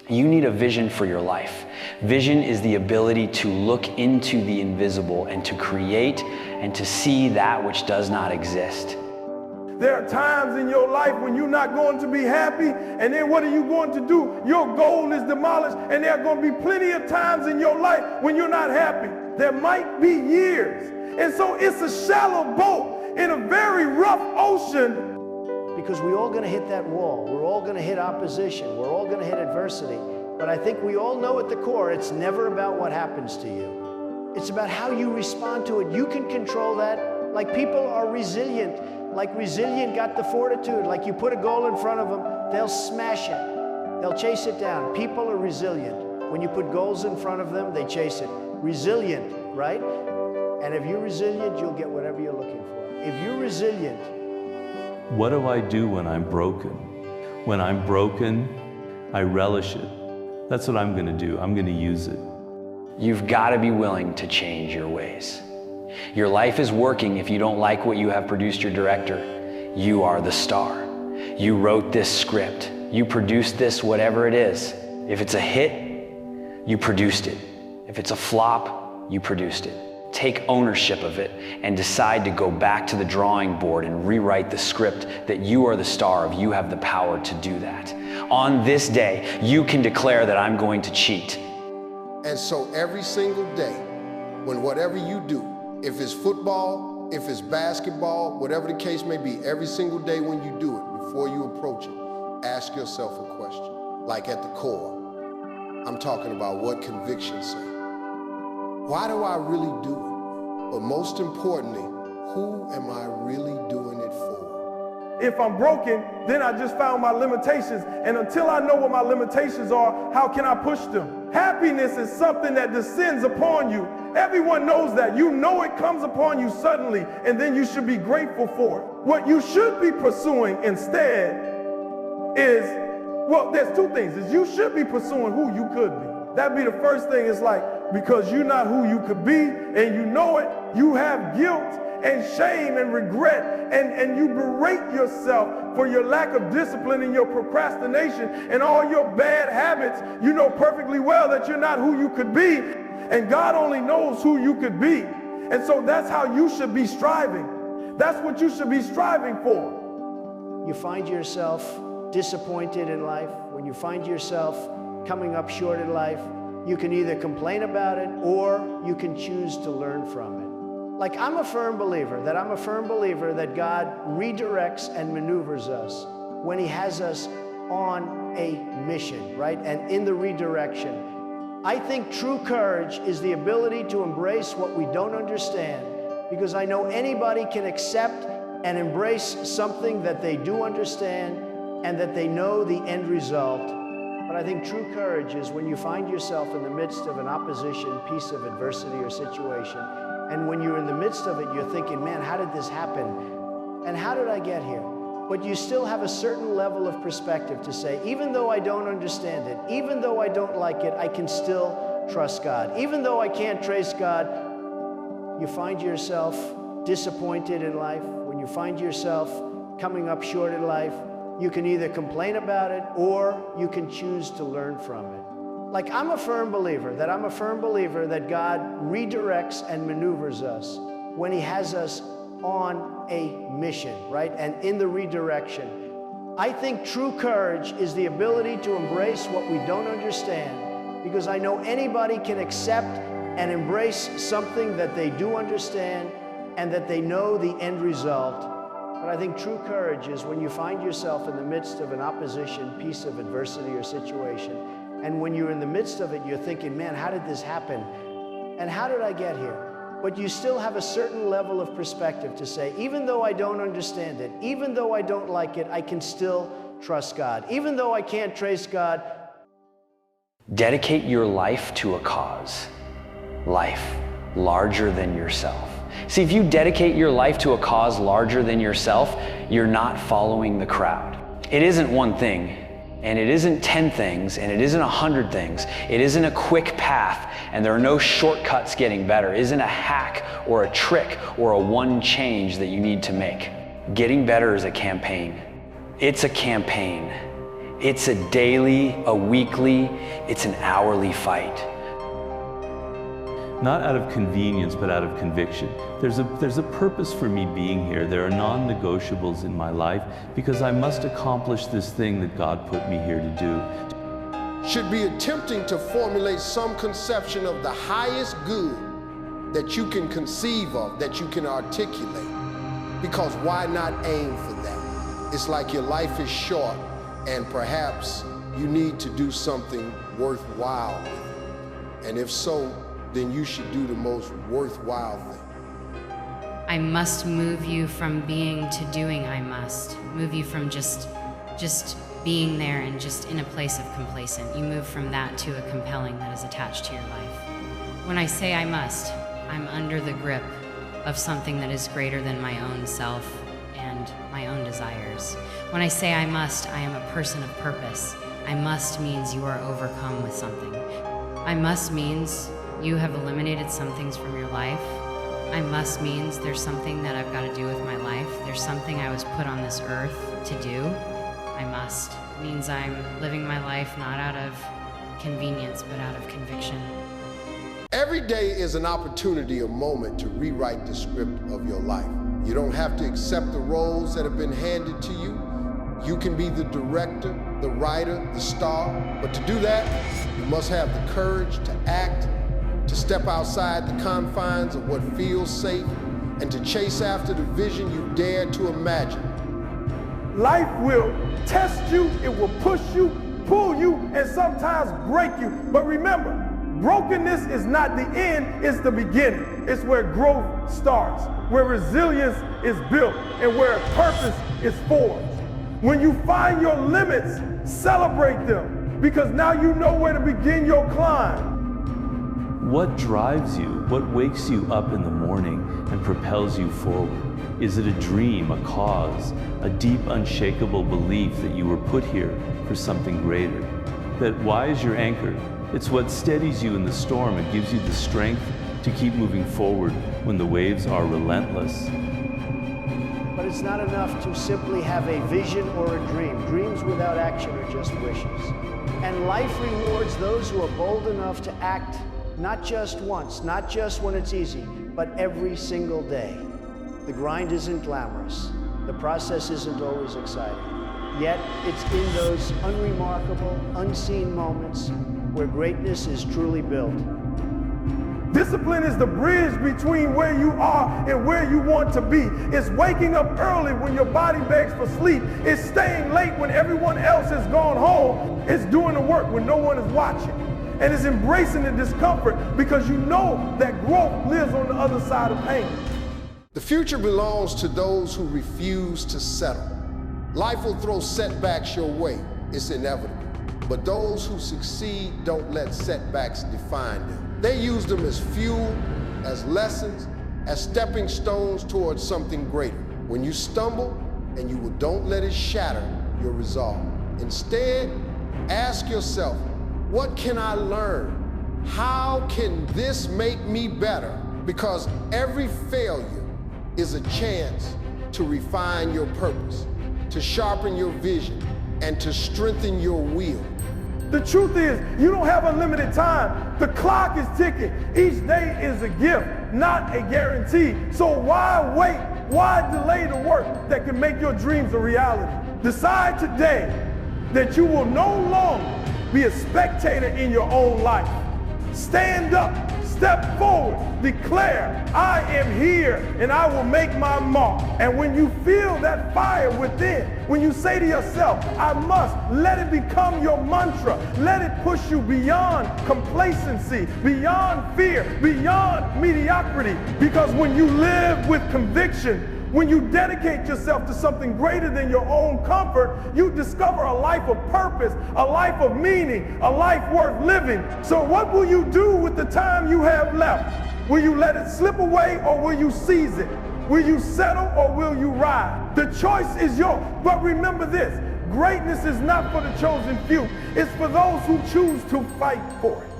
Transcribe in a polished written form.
You need a vision for your life. Vision is the ability to look into the invisible and to create and to see that which does not exist. There are times in your life when you're not going to be happy, and then what are you going to do? Your goal is demolished, and there are going to be plenty of times in your life when you're not happy. There might be years. And so it's a shallow boat in a very rough ocean. Because we're all going to hit that wall. We're all going to hit opposition. We're all going to hit adversity. But I think we all know at the core, it's never about what happens to you. It's about how you respond to it. You can control that. Like people are resilient. Like resilient got the fortitude. Like you put a goal in front of them, they'll smash it. They'll chase it down. People are resilient. When you put goals in front of them, they chase it. Resilient, right? And if you're resilient, you'll get whatever you're looking for. If you're resilient, what do I do when I'm broken? When I'm broken, I relish it. That's what I'm going to do. I'm going to use it. You've got to be willing to change your ways. Your life is working if you don't like what you have produced your director. You are the star. You wrote this script. You produced this, whatever it is. If it's a hit, you produced it. If it's a flop, you produced it. Take ownership of it and decide to go back to the drawing board and rewrite the script that you are the star of. You have the power to do that. On this day, you can declare that I'm going to cheat. And so every single day, when whatever you do, if it's football, if it's basketball, whatever the case may be, every single day when you do it, before you approach it, ask yourself a question. Like at the core, I'm talking about what convictions say. Why do I really do it? But most importantly, who am I really doing it for? If I'm broken, then I just found my limitations. And until I know what my limitations are, how can I push them? Happiness is something that descends upon you. Everyone knows that. You know it comes upon you suddenly, and then you should be grateful for it. What you should be pursuing instead is, well, there's two things. Is you should be pursuing who you could be. That'd be the first thing. Is like, because you're not who you could be, and you know it, you have guilt and shame and regret, and you berate yourself for your lack of discipline and your procrastination and all your bad habits. You know perfectly well that you're not who you could be, and God only knows who you could be. And so that's how you should be striving. That's what you should be striving for. you find yourself disappointed in life, when you find yourself coming up short in life, you can either complain about it or you can choose to learn from it. Like I'm a firm believer that God redirects and maneuvers us when He has us on a mission, right? And in the redirection, I think true courage is the ability to embrace what we don't understand, because I know anybody can accept and embrace something that they do understand and that they know the end result. But I think true courage is when you find yourself in the midst of an opposition, piece of adversity or situation, and when you're in the midst of it, you're thinking, man, how did this happen? And how did I get here? But you still have a certain level of perspective to say, even though I don't understand it, even though I don't like it, I can still trust God. Even though I can't trace God, you find yourself disappointed in life, when you find yourself coming up short in life, you can either complain about it or you can choose to learn from it. Like I'm a firm believer that God redirects and maneuvers us when He has us on a mission, right? And in the redirection, I think true courage is the ability to embrace what we don't understand, because I know anybody can accept and embrace something that they do understand and that they know the end result. But I think true courage is when you find yourself in the midst of an opposition, piece of adversity or situation, and when you're in the midst of it, you're thinking, man, how did this happen? And how did I get here? But you still have a certain level of perspective to say, even though I don't understand it, even though I don't like it, I can still trust God. Even though I can't trace God. Dedicate your life to a cause. Life larger than yourself. See, if you dedicate your life to a cause larger than yourself, you're not following the crowd. It isn't one thing, and it isn't 10 things, and it isn't 100 things. It isn't a quick path, and there are no shortcuts getting better. It isn't a hack or a trick or a one change that you need to make. Getting better is a campaign. It's a campaign, It's a daily, a weekly, it's an hourly fight. Not out of convenience, but out of conviction. There's a purpose for me being here. There are non-negotiables in my life because I must accomplish this thing that God put me here to do. Should be attempting to formulate some conception of the highest good that you can conceive of, that you can articulate. Because why not aim for that? It's like your life is short and perhaps you need to do something worthwhile with it. And if so, then you should do the most worthwhile thing. I must move you from being to doing. I must move you from just being there and just in a place of complacent. You move from that to a compelling that is attached to your life. When I say I must, I'm under the grip of something that is greater than my own self and my own desires. When I say I must, I am a person of purpose. I must means you are overcome with something. I must means you have eliminated some things from your life. I must means there's something that I've got to do with my life. There's something I was put on this earth to do. I must means I'm living my life not out of convenience, but out of conviction. Every day is an opportunity, a moment to rewrite the script of your life. You don't have to accept the roles that have been handed to you. You can be the director, the writer, the star. But to do that, you must have the courage to act, to step outside the confines of what feels safe, and to chase after the vision you dare to imagine. Life will test you, it will push you, pull you, and sometimes break you. But remember, brokenness is not the end, it's the beginning. It's where growth starts, where resilience is built, and where purpose is forged. When you find your limits, celebrate them, because now you know where to begin your climb. What drives you? What wakes you up in the morning and propels you forward? Is it a dream, a cause, a deep, unshakable belief that you were put here for something greater? That why is your anchor? It's what steadies you in the storm and gives you the strength to keep moving forward when the waves are relentless. But it's not enough to simply have a vision or a dream. Dreams without action are just wishes. And life rewards those who are bold enough to act not just once, not just when it's easy, but every single day. The grind isn't glamorous. The process isn't always exciting. Yet it's in those unremarkable, unseen moments where greatness is truly built. Discipline is the bridge between where you are and where you want to be. It's waking up early when your body begs for sleep. It's staying late when everyone else has gone home. It's doing the work when no one is watching. And it's embracing the discomfort because you know that growth lives on the other side of pain. The future belongs to those who refuse to settle. Life will throw setbacks your way. It's inevitable. But those who succeed don't let setbacks define them. They use them as fuel, as lessons, as stepping stones towards something greater. When you stumble, and you don't let it shatter your resolve. Instead, ask yourself, what can I learn? How can this make me better? Because every failure is a chance to refine your purpose, to sharpen your vision, and to strengthen your will. The truth is, you don't have unlimited time. The clock is ticking. Each day is a gift, not a guarantee. So why wait? Why delay the work that can make your dreams a reality? Decide today that you will no longer be a spectator in your own life. Stand up, step forward, declare, I am here and I will make my mark. And when you feel that fire within, when you say to yourself, I must, let it become your mantra. Let it push you beyond complacency, beyond fear, beyond mediocrity. Because when you live with conviction, when you dedicate yourself to something greater than your own comfort, you discover a life of purpose, a life of meaning, a life worth living. So what will you do with the time you have left? Will you let it slip away or will you seize it? Will you settle or will you ride? The choice is yours. But remember this, greatness is not for the chosen few. It's for those who choose to fight for it.